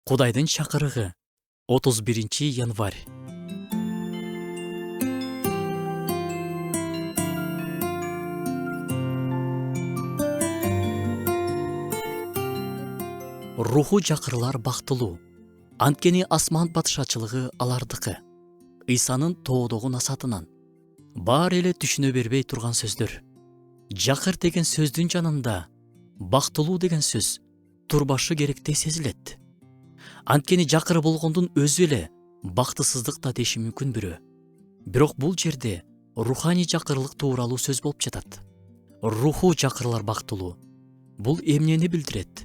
Кудайдын чакырыгы 31 январь. Руху жакырлар бактылуу. Анткени асман падышачылыгы алардыкы. Ыйсанын тоодогу насатынан. Баары эле түшүнө бербей турган сөздөр. Жакыр деген сөздүн жанында бактылуу деген сөз турбашы керектей сезилет. Анткени жакыр болгондун өзү эле бактысыздык да деши мүмкүн бирөө. Бирок бул жерде руханий жакырлык тууралуу сөз болуп жатат. Руху жакырлар бактылуу. Бул эмнени билдирет?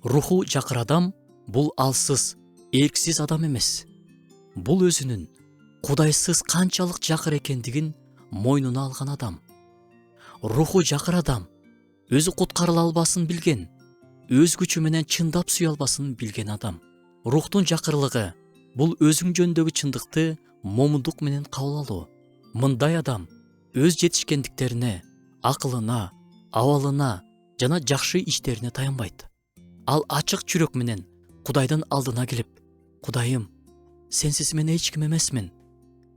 Руху жакыр адам бул алсыз, эрксиз адам эмес. Бул өзүнүн Кудайсыз канчалык жакыр экендигин мойнуна алган адам. Руху жакыр адам өзү куткарыла албасын билген, өз күчү менен чындап сүйө албасын билген адам. Рухтун жакырлыгы бул өзүң жөнүндөгү чындыкты момундук менен кабыл алуу. Мындай адам өз жетишкендиктерине, акылына, абалына жана жакшы иштерине таянбайт. Ал ачык жүрөк менен Кудайдын алдына келип, Кудайым, сенсиз мен эч ким эмесмин.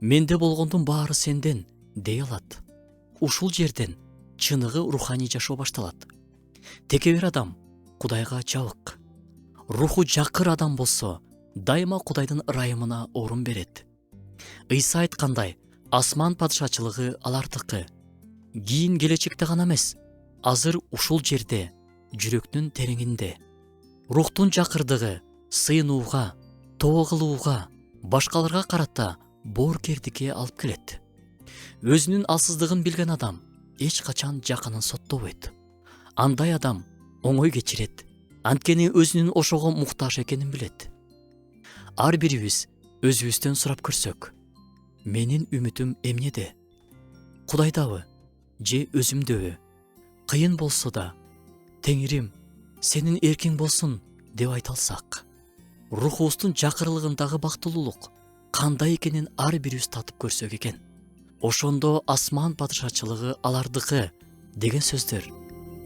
Менде болгондун баары сенден дей алат. Ушул жерден чыныгы руханий жашоо башталат. Текебер адам Кудайга жабык. Руху жакыр адам болсо, дайыма Кудайдын ырайымына орун берет. Ыйса айткандай, асман падышачылыгы алардыкы. Кийин келечекте гана эмес, азыр ушул жерде, жүрөктүн тереңинде. Рухтун жакырдыгы сыйынууга, тоо кылууга, башкаларга карата боорукердикке алып келет. Өзүнүн алсыздыгын билген адам эч качан жакынын соттобойт. Андай адам оңой кечирет, анткени өзүнүн ошого муктаж экенин билет. Ар бирибиз өзүбүздөн сурап көрсөк, менин үмүтүм эмнеде? Кудайдабы же өзүмдөбү? Кыйын болсо да, Теңирим, сенин эркиң болсун деп айта алсак, рухубуздун жакырлыгындагы бактылуулук кандай экенин ар бирибиз татып көрсөк экен. Ошондо асман падышачылыгы алардыкы деген сөздөр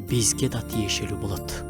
бизге да тиешелүү болот.